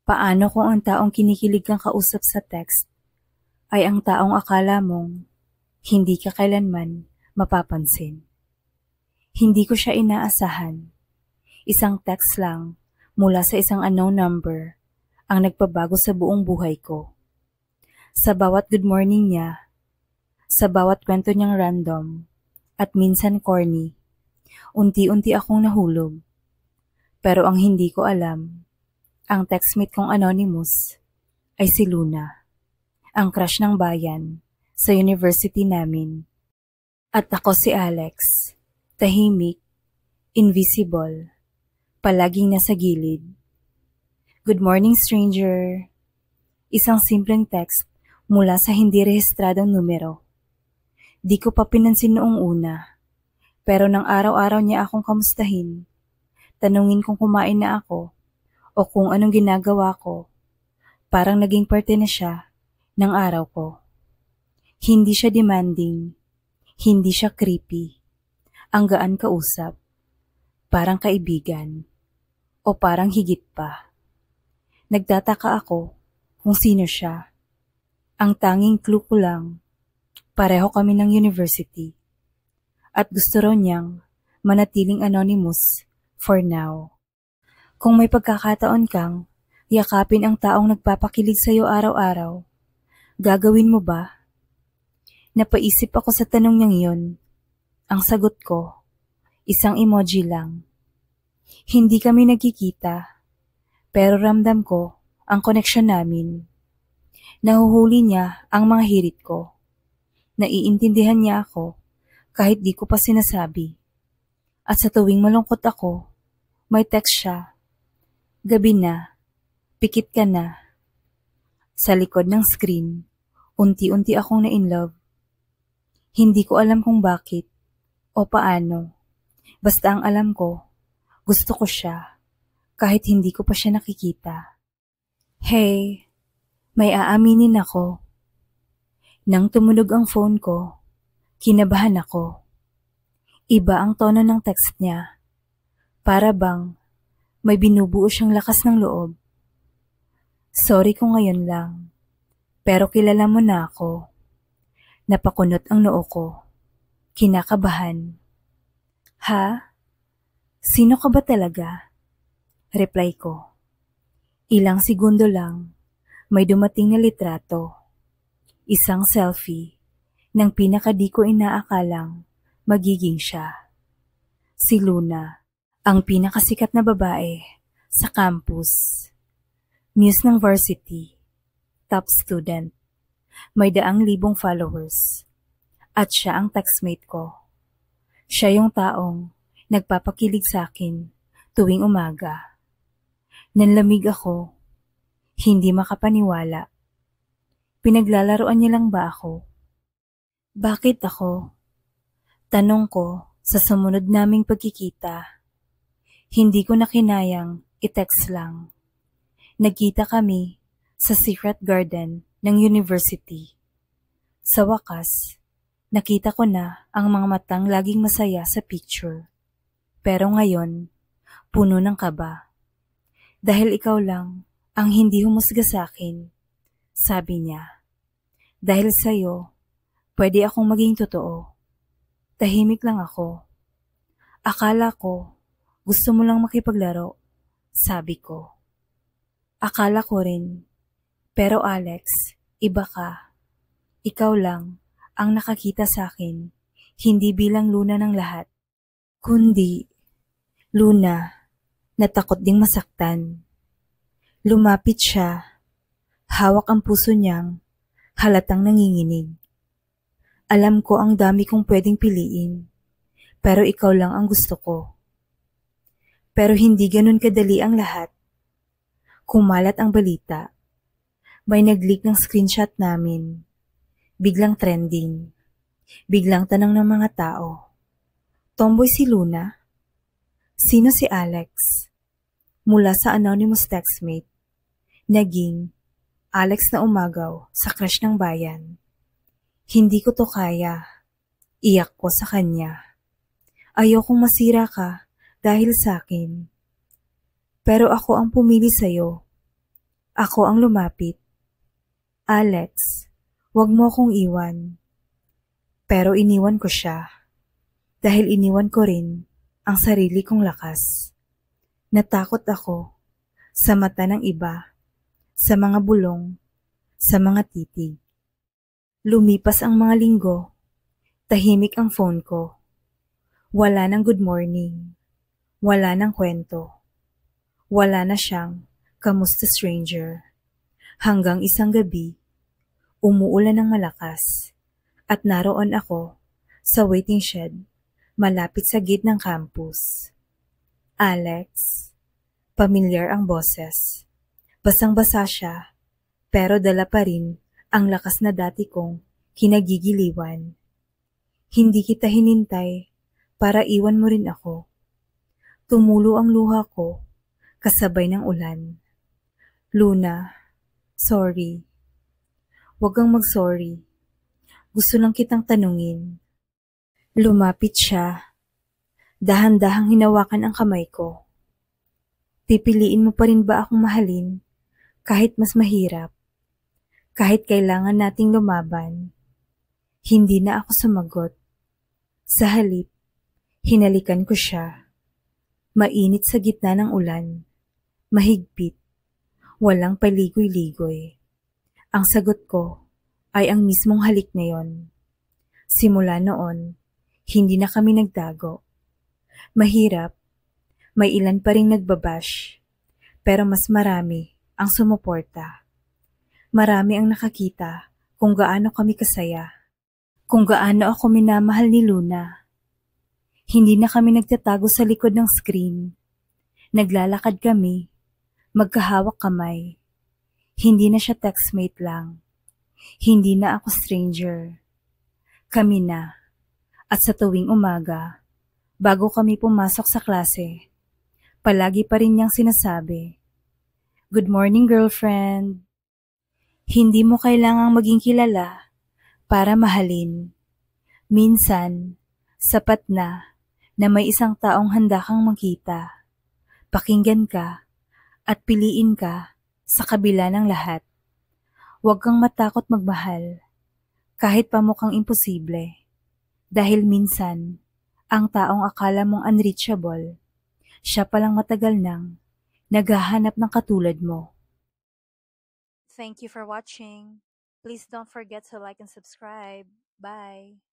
Paano kung ang taong kinikilig kang kausap sa text ay ang taong akala mong hindi ka kailanman mapapansin? Hindi ko siya inaasahan. Isang text lang mula sa isang unknown number ang nagpabago sa buong buhay ko. Sa bawat good morning niya, sa bawat kwento niyang random at minsan corny, unti-unti akong nahulog. Pero ang hindi ko alam, ang textmate kong anonymous ay si Luna, ang crush ng bayan sa university namin. At ako si Alex, tahimik, invisible, palaging nasa gilid. Good morning, stranger. Isang simpleng text mula sa hindi rehistradong numero. Di ko pa pinansin noong una, pero nang araw-araw niya akong kamustahin, tanungin kung kumain na ako o kung anong ginagawa ko, parang naging parte na siya ng araw ko. Hindi siya demanding, hindi siya creepy, ang gaan kausap, parang kaibigan, o parang higit pa. Nagtataka ako kung sino siya. Ang tanging clue ko lang, pareho kami ng university. At gusto raw niyang manatiling anonymous for now. Kung may pagkakataon kang yakapin ang taong nagpapakilig sa'yo araw-araw, gagawin mo ba? Napaisip ako sa tanong niyang yun. Ang sagot ko, isang emoji lang. Hindi kami nagkikita, pero ramdam ko ang koneksyon namin. Nahuhuli niya ang mga hirit ko. Naiintindihan niya ako kahit di ko pa sinasabi. At sa tuwing malungkot ako, may text siya. Gabi na, pikit ka na. Sa likod ng screen, unti-unti akong na-inlove. Hindi ko alam kung bakit o paano. Basta ang alam ko, gusto ko siya kahit hindi ko pa siya nakikita. Hey, may aaminin ako. Nang tumunog ang phone ko, kinabahan ako. Iba ang tono ng text niya. Para bang may binubuo siyang lakas ng loob. Sorry kung ngayon lang, pero kilala mo na ako. Napakunot ang noo ko. Kinakabahan. Ha? Sino ka ba talaga? Reply ko. Ilang segundo lang, may dumating na litrato. Isang selfie ng pinaka di ko inaakalang magiging siya. Si Luna, ang pinakasikat na babae sa campus. Muse ng varsity, top student, may 100,000 followers. At siya ang textmate ko. Siya yung taong nagpapakilig sa akin tuwing umaga. Nanlamig ako, hindi makapaniwala. Pinaglalaroan niya lang ba ako? Bakit ako? Tanong ko sa sumunod naming pagkikita. Hindi ko na kinayang i-text lang. Nagkita kami sa secret garden ng university. Sa wakas, nakita ko na ang mga matang laging masaya sa picture. Pero ngayon, puno ng kaba. Dahil ikaw lang ang hindi humusga sa akin, sabi niya. Dahil sa'yo, pwede akong maging totoo. Tahimik lang ako. Akala ko, gusto mo lang makipaglaro, sabi ko. Akala ko rin, pero Alex, iba ka. Ikaw lang ang nakakita sa akin, hindi bilang Luna ng lahat, kundi Luna na takot ding masaktan. Lumapit siya, hawak ang puso niyang halatang nanginginig. Alam ko ang dami kong pwedeng piliin, pero ikaw lang ang gusto ko. Pero hindi ganun kadali ang lahat. Kumalat ang balita. May nag-leak ng screenshot namin. Biglang trending. Biglang tanong ng mga tao. Tomboy si Luna? Sino si Alex? Mula sa anonymous textmate, naging Alex na umagaw sa crush ng bayan. Hindi ko to kaya. Iyak ko sa kanya. Ayokong masira ka dahil sa akin. Pero ako ang pumili sa'yo. Ako ang lumapit. Alex, wag mo akong iwan. Pero iniwan ko siya. Dahil iniwan ko rin ang sarili kong lakas. Natakot ako sa mata ng iba, sa mga bulong, sa mga titig. Lumipas ang mga linggo, tahimik ang phone ko. Wala ng good morning, wala ng kwento. Wala na siyang kamusta stranger. Hanggang isang gabi, umuulan ng malakas at naroon ako sa waiting shed malapit sa gate ng campus. Alex, pamilyar ang boses. Basang-basa siya, pero dala pa rin ang lakas na dati kong kinagigiliwan. Hindi kita hinintay para iwan mo rin ako. Tumulo ang luha ko kasabay ng ulan. Luna, sorry. Huwag kang mag-sorry. Gusto lang kitang tanungin. Lumapit siya. Dahan-dahang hinawakan ang kamay ko. Pipiliin mo pa rin ba akong mahalin kahit mas mahirap? Kahit kailangan nating lumaban? Hindi na ako sumagot. Sa halip, hinalikan ko siya. Mainit sa gitna ng ulan. Mahigpit. Walang paligoy-ligoy. Ang sagot ko ay ang mismong halik na yon. Simula noon, hindi na kami nagtago. Mahirap, may ilan pa ring nagbabash, pero mas marami ang sumuporta. Marami ang nakakita kung gaano kami kasaya, kung gaano ako minamahal ni Luna. Hindi na kami nagtatago sa likod ng screen. Naglalakad kami, magkahawak kamay. Hindi na siya textmate lang. Hindi na ako stranger. Kami na. At sa tuwing umaga, bago kami pumasok sa klase, palagi pa rin niyang sinasabi, "Good morning, girlfriend." Hindi mo kailangang maging kilala para mahalin. Minsan, sapat na may isang taong handa kang makita, pakinggan ka, at piliin ka sa kabila ng lahat. Huwag kang matakot magmahal, kahit pa mukhang imposible. Dahil minsan, ang taong akala mong unreachable, siya palang matagal nang naghahanap ng katulad mo. Thank you for watching. Please don't forget to like and subscribe. Bye!